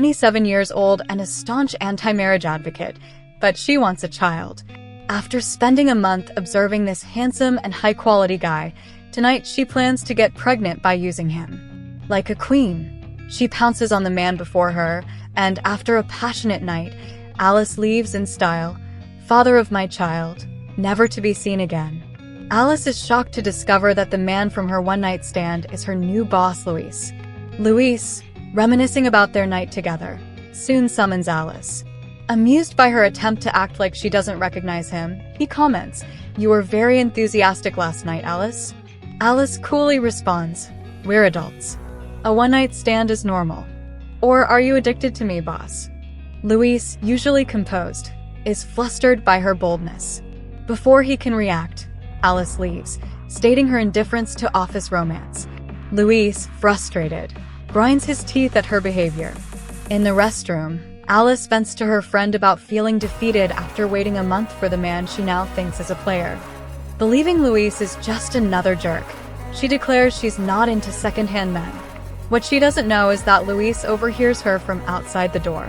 27 years old and a staunch anti-marriage advocate, but she wants a child. After spending a month observing this handsome and high-quality guy, tonight she plans to get pregnant by using him. Like a queen, she pounces on the man before her, and after a passionate night, Alice leaves in style, father of my child, never to be seen again. Alice is shocked to discover that the man from her one-night stand is her new boss, Luis. Luis, reminiscing about their night together, soon summons Alice. Amused by her attempt to act like she doesn't recognize him, he comments, "You were very enthusiastic last night, Alice." Alice coolly responds, "We're adults. A one-night stand is normal. Or are you addicted to me, boss?" Luis, usually composed, is flustered by her boldness. Before he can react, Alice leaves, stating her indifference to office romance. Luis, frustrated, grinds his teeth at her behavior. In the restroom, Alice vents to her friend about feeling defeated after waiting a month for the man she now thinks is a player. Believing Luis is just another jerk, she declares she's not into second-hand men. What she doesn't know is that Luis overhears her from outside the door.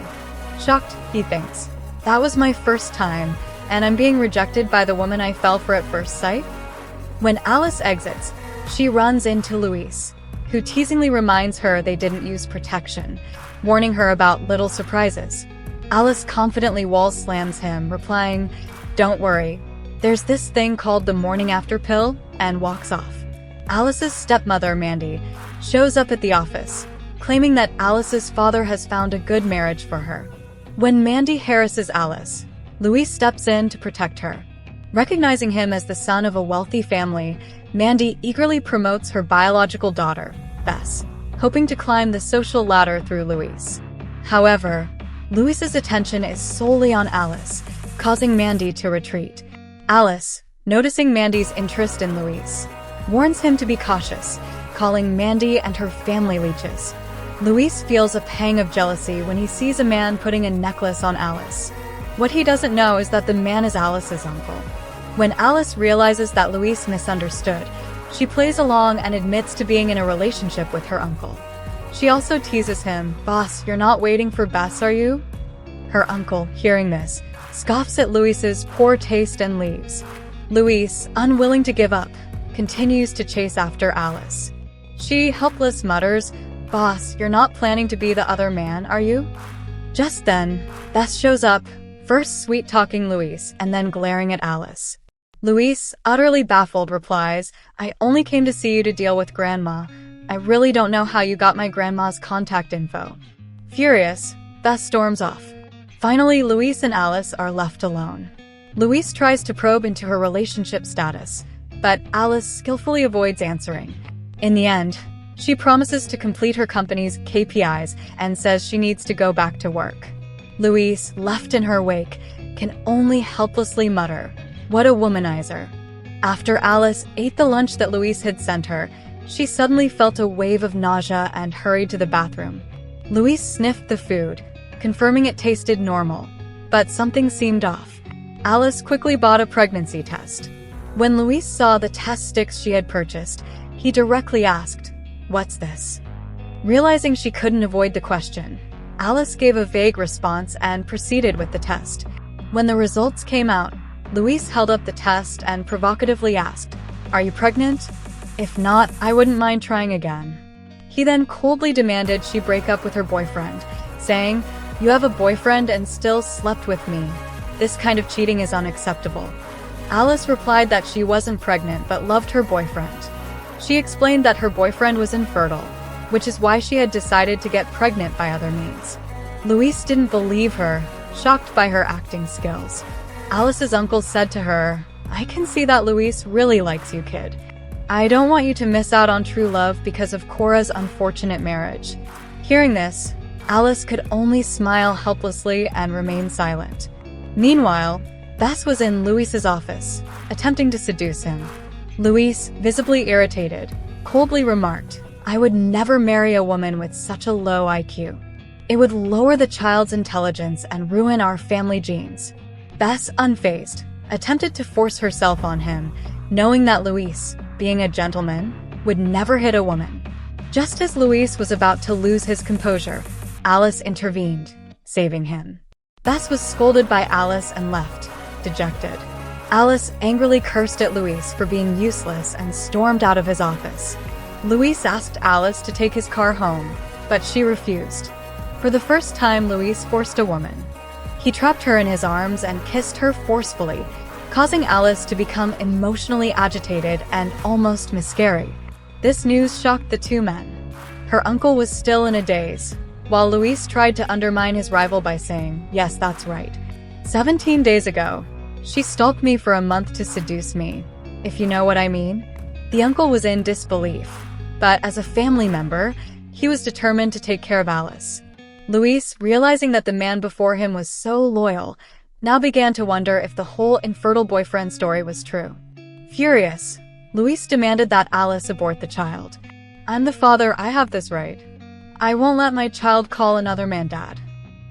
Shocked, he thinks, "That was my first time, and I'm being rejected by the woman I fell for at first sight?" When Alice exits, she runs into Luis, who teasingly reminds her they didn't use protection, warning her about little surprises. Alice confidently wall slams him, replying, "Don't worry, there's this thing called the morning after pill," and walks off. Alice's stepmother, Mandy, shows up at the office, claiming that Alice's father has found a good marriage for her. When Mandy harasses Alice, Luis steps in to protect her. Recognizing him as the son of a wealthy family, Mandy eagerly promotes her biological daughter, Bess, hoping to climb the social ladder through Luis. However, Luis's attention is solely on Alice, causing Mandy to retreat. Alice, noticing Mandy's interest in Luis, warns him to be cautious, calling Mandy and her family leeches. Luis feels a pang of jealousy when he sees a man putting a necklace on Alice. What he doesn't know is that the man is Alice's uncle. When Alice realizes that Luis misunderstood, she plays along and admits to being in a relationship with her uncle. She also teases him, "Boss, you're not waiting for Bess, are you?" Her uncle, hearing this, scoffs at Luis's poor taste and leaves. Luis, unwilling to give up, continues to chase after Alice. She, helpless, mutters, "Boss, you're not planning to be the other man, are you?" Just then, Bess shows up, first sweet-talking Luis and then glaring at Alice. Luis, utterly baffled, replies, "I only came to see you to deal with Grandma. I really don't know how you got my grandma's contact info." Furious, Bess storms off. Finally, Luis and Alice are left alone. Luis tries to probe into her relationship status, but Alice skillfully avoids answering. In the end, she promises to complete her company's KPIs and says she needs to go back to work. Luis, left in her wake, can only helplessly mutter, "What a womanizer." After Alice ate the lunch that Luis had sent her, she suddenly felt a wave of nausea and hurried to the bathroom. Luis sniffed the food, confirming it tasted normal, but something seemed off. Alice quickly bought a pregnancy test. When Luis saw the test sticks she had purchased, he directly asked, "What's this?" Realizing she couldn't avoid the question, Alice gave a vague response and proceeded with the test. When the results came out, Luis held up the test and provocatively asked, "Are you pregnant? If not, I wouldn't mind trying again." He then coldly demanded she break up with her boyfriend, saying, "You have a boyfriend and still slept with me. This kind of cheating is unacceptable." Alice replied that she wasn't pregnant but loved her boyfriend. She explained that her boyfriend was infertile, which is why she had decided to get pregnant by other means. Luis didn't believe her, shocked by her acting skills. Alice's uncle said to her, "I can see that Luis really likes you, kid. I don't want you to miss out on true love because of Cora's unfortunate marriage." Hearing this, Alice could only smile helplessly and remain silent. Meanwhile, Bess was in Luis's office, attempting to seduce him. Luis, visibly irritated, coldly remarked, "I would never marry a woman with such a low IQ. It would lower the child's intelligence and ruin our family genes." Bess, unfazed, attempted to force herself on him, knowing that Luis, being a gentleman, would never hit a woman. Just as Luis was about to lose his composure, Alice intervened, saving him. Bess was scolded by Alice and left, dejected. Alice angrily cursed at Luis for being useless and stormed out of his office. Luis asked Alice to take his car home, but she refused. For the first time, Luis forced a woman. He trapped her in his arms and kissed her forcefully, causing Alice to become emotionally agitated and almost miscarry. This news shocked the two men. Her uncle was still in a daze, while Luis tried to undermine his rival by saying, "Yes, that's right. 17 days ago, she stalked me for a month to seduce me, if you know what I mean." The uncle was in disbelief, but as a family member, he was determined to take care of Alice. Luis, realizing that the man before him was so loyal, now began to wonder if the whole infertile boyfriend story was true. Furious, Luis demanded that Alice abort the child. "I'm the father, I have this right. I won't let my child call another man dad."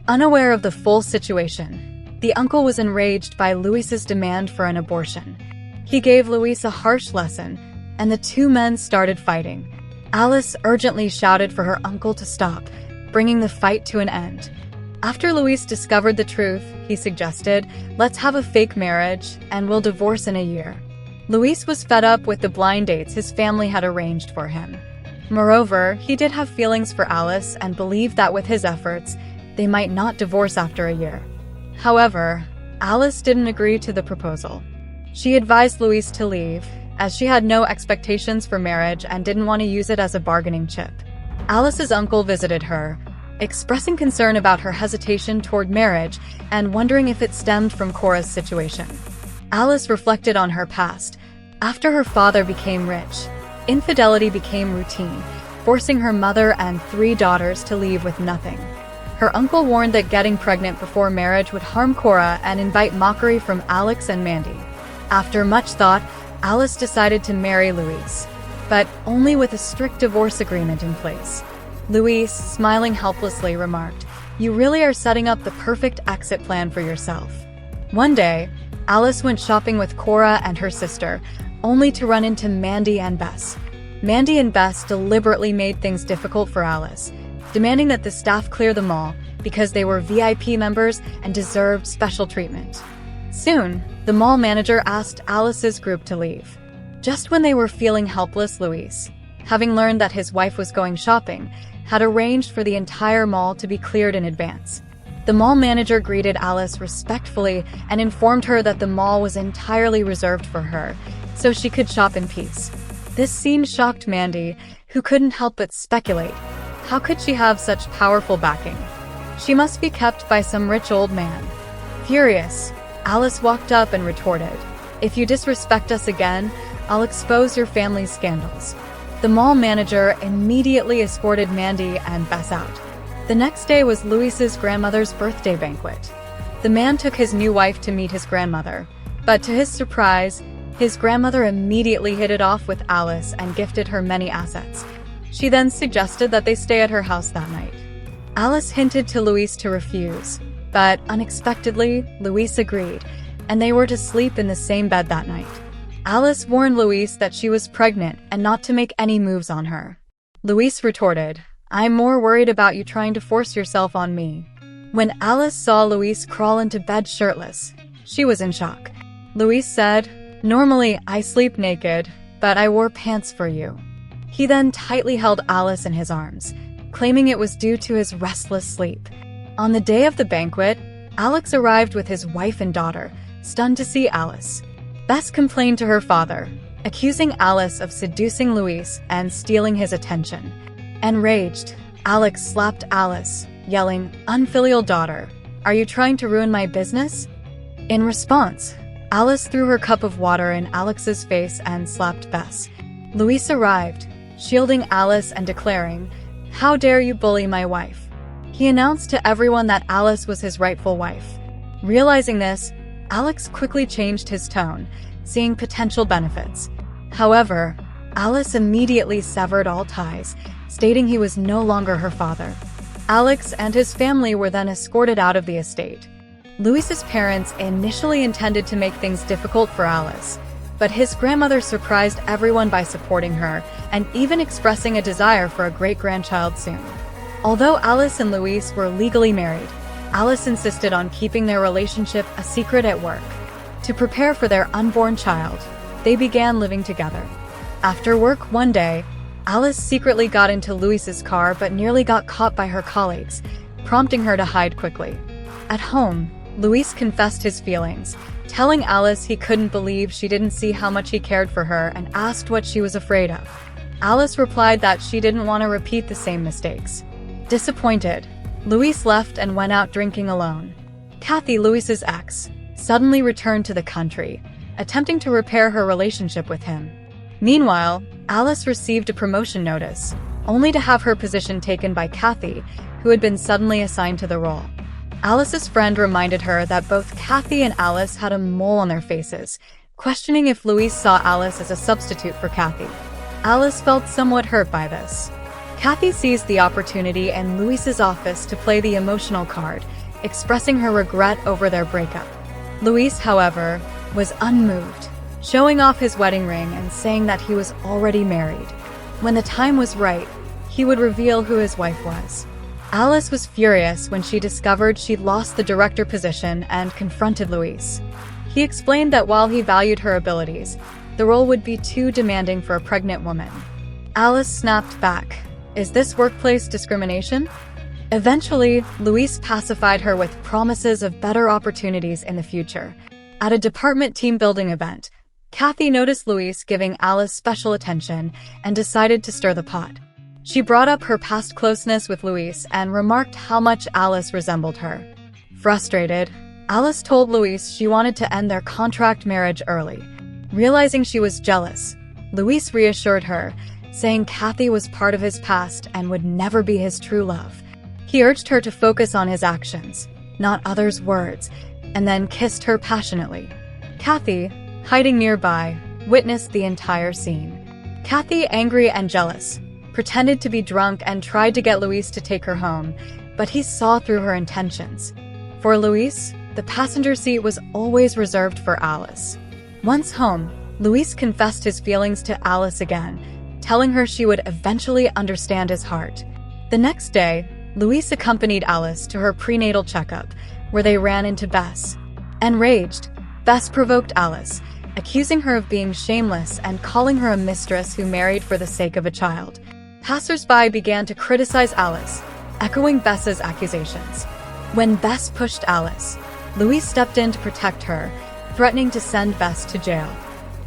Unaware of the full situation, the uncle was enraged by Luis's demand for an abortion. He gave Luis a harsh lesson, and the two men started fighting. Alice urgently shouted for her uncle to stop, bringing the fight to an end. After Luis discovered the truth, he suggested, "Let's have a fake marriage, and we'll divorce in a year." Luis was fed up with the blind dates his family had arranged for him. Moreover, he did have feelings for Alice and believed that with his efforts, they might not divorce after a year. However, Alice didn't agree to the proposal. She advised Luis to leave, as she had no expectations for marriage and didn't want to use it as a bargaining chip. Alice's uncle visited her, expressing concern about her hesitation toward marriage and wondering if it stemmed from Cora's situation. Alice reflected on her past. After her father became rich, infidelity became routine, forcing her mother and 3 daughters to leave with nothing. Her uncle warned that getting pregnant before marriage would harm Cora and invite mockery from Alex and Mandy. After much thought, Alice decided to marry Luis, but only with a strict divorce agreement in place. Luis, smiling helplessly, remarked, "You really are setting up the perfect exit plan for yourself." One day, Alice went shopping with Cora and her sister, only to run into Mandy and Bess. Mandy and Bess deliberately made things difficult for Alice, demanding that the staff clear the mall because they were VIP members and deserved special treatment. Soon, the mall manager asked Alice's group to leave. Just when they were feeling helpless, Luis, having learned that his wife was going shopping, had arranged for the entire mall to be cleared in advance. The mall manager greeted Alice respectfully and informed her that the mall was entirely reserved for her, so she could shop in peace. This scene shocked Mandy, who couldn't help but speculate. How could she have such powerful backing? She must be kept by some rich old man. Furious, Alice walked up and retorted, "If you disrespect us again, I'll expose your family's scandals." The mall manager immediately escorted Mandy and Bess out. The next day was Luis's grandmother's birthday banquet. The man took his new wife to meet his grandmother, but to his surprise, his grandmother immediately hit it off with Alice and gifted her many assets. She then suggested that they stay at her house that night. Alice hinted to Luis to refuse, but unexpectedly, Luis agreed, and they were to sleep in the same bed that night. Alice warned Luis that she was pregnant and not to make any moves on her. Luis retorted, "I'm more worried about you trying to force yourself on me." When Alice saw Luis crawl into bed shirtless, she was in shock. Luis said, "Normally, I sleep naked, but I wore pants for you." He then tightly held Alice in his arms, claiming it was due to his restless sleep. On the day of the banquet, Alex arrived with his wife and daughter, stunned to see Alice. Bess complained to her father, accusing Alice of seducing Luis and stealing his attention. Enraged, Alex slapped Alice, yelling, "Unfilial daughter, are you trying to ruin my business?" In response, Alice threw her cup of water in Alex's face and slapped Bess. Luis arrived, shielding Alice and declaring, "How dare you bully my wife?" He announced to everyone that Alice was his rightful wife. Realizing this, Alex quickly changed his tone, seeing potential benefits. However, Alice immediately severed all ties, stating he was no longer her father. Alex and his family were then escorted out of the estate. Luis's parents initially intended to make things difficult for Alice, but his grandmother surprised everyone by supporting her and even expressing a desire for a great-grandchild soon. Although Alice and Luis were legally married, Alice insisted on keeping their relationship a secret at work. To prepare for their unborn child, they began living together. After work one day, Alice secretly got into Luis's car but nearly got caught by her colleagues, prompting her to hide quickly. At home, Luis confessed his feelings, telling Alice he couldn't believe she didn't see how much he cared for her and asked what she was afraid of. Alice replied that she didn't want to repeat the same mistakes. Disappointed, Luis left and went out drinking alone. Kathy, Luis's ex, suddenly returned to the country, attempting to repair her relationship with him. Meanwhile, Alice received a promotion notice, only to have her position taken by Kathy, who had been suddenly assigned to the role. Alice's friend reminded her that both Kathy and Alice had a mole on their faces, questioning if Luis saw Alice as a substitute for Kathy. Alice felt somewhat hurt by this. Kathy seized the opportunity in Luis's office to play the emotional card, expressing her regret over their breakup. Luis, however, was unmoved, showing off his wedding ring and saying that he was already married. When the time was right, he would reveal who his wife was. Alice was furious when she discovered she'd lost the director position and confronted Luis. He explained that while he valued her abilities, the role would be too demanding for a pregnant woman. Alice snapped back. "Is this workplace discrimination?" Eventually, Luis pacified her with promises of better opportunities in the future. At a department team building event, Kathy noticed Luis giving Alice special attention and decided to stir the pot. She brought up her past closeness with Luis and remarked how much Alice resembled her. Frustrated, Alice told Luis she wanted to end their contract marriage early. Realizing she was jealous, Luis reassured her, saying Kathy was part of his past and would never be his true love. He urged her to focus on his actions, not others' words, and then kissed her passionately. Kathy, hiding nearby, witnessed the entire scene. Kathy, angry and jealous, pretended to be drunk and tried to get Luis to take her home, but he saw through her intentions. For Luis, the passenger seat was always reserved for Alice. Once home, Luis confessed his feelings to Alice again, telling her she would eventually understand his heart. The next day, Luis accompanied Alice to her prenatal checkup, where they ran into Bess. Enraged, Bess provoked Alice, accusing her of being shameless and calling her a mistress who married for the sake of a child. Passers-by began to criticize Alice, echoing Bess's accusations. When Bess pushed Alice, Luis stepped in to protect her, threatening to send Bess to jail.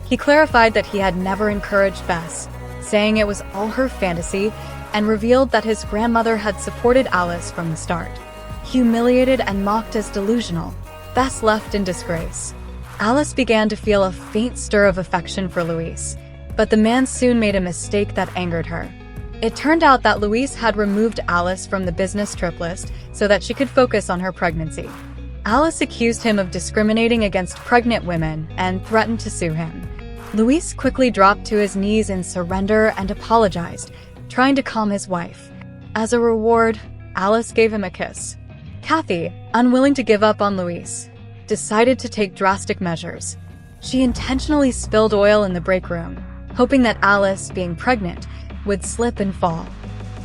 He clarified that he had never encouraged Bess, saying it was all her fantasy, and revealed that his grandmother had supported Alice from the start. Humiliated and mocked as delusional, Bess left in disgrace. Alice began to feel a faint stir of affection for Luis, but the man soon made a mistake that angered her. It turned out that Luis had removed Alice from the business trip list so that she could focus on her pregnancy. Alice accused him of discriminating against pregnant women and threatened to sue him. Luis quickly dropped to his knees in surrender and apologized, trying to calm his wife. As a reward, Alice gave him a kiss. Kathy, unwilling to give up on Luis, decided to take drastic measures. She intentionally spilled oil in the break room, hoping that Alice, being pregnant, would slip and fall.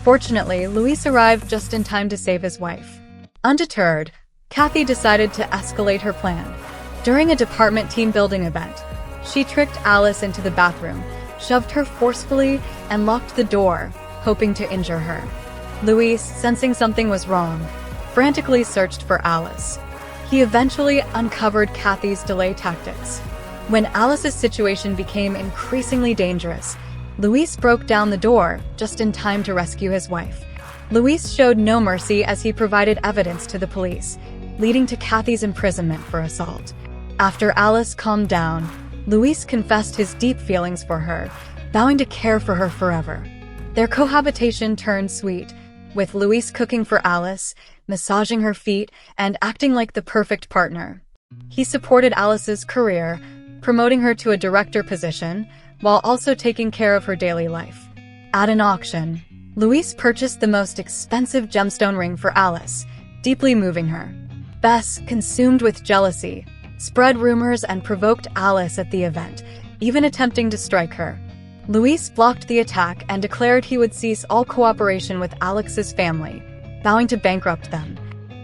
Fortunately, Luis arrived just in time to save his wife. Undeterred, Kathy decided to escalate her plan. During a department team building event, she tricked Alice into the bathroom, shoved her forcefully, and locked the door, hoping to injure her. Luis, sensing something was wrong, frantically searched for Alice. He eventually uncovered Kathy's delay tactics. When Alice's situation became increasingly dangerous, Luis broke down the door just in time to rescue his wife. Luis showed no mercy as he provided evidence to the police, leading to Kathy's imprisonment for assault. After Alice calmed down, Luis confessed his deep feelings for her, vowing to care for her forever. Their cohabitation turned sweet, with Luis cooking for Alice, massaging her feet, and acting like the perfect partner. He supported Alice's career, promoting her to a director position, while also taking care of her daily life. At an auction, Luis purchased the most expensive gemstone ring for Alice, deeply moving her. Bess, consumed with jealousy, spread rumors and provoked Alice at the event, even attempting to strike her. Luis blocked the attack and declared he would cease all cooperation with Alex's family, vowing to bankrupt them.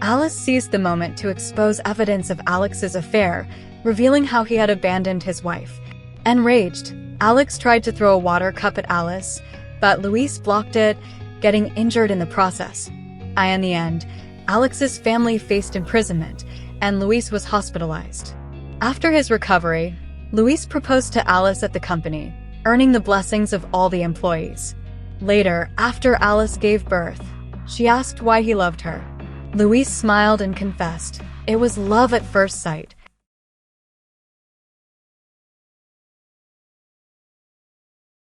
Alice seized the moment to expose evidence of Alex's affair, revealing how he had abandoned his wife. Enraged, Alex tried to throw a water cup at Alice, but Luis blocked it, getting injured in the process. In the end, Alex's family faced imprisonment, and Luis was hospitalized. After his recovery, Luis proposed to Alice at the company, earning the blessings of all the employees. Later, after Alice gave birth, she asked why he loved her. Luis smiled and confessed, it was love at first sight.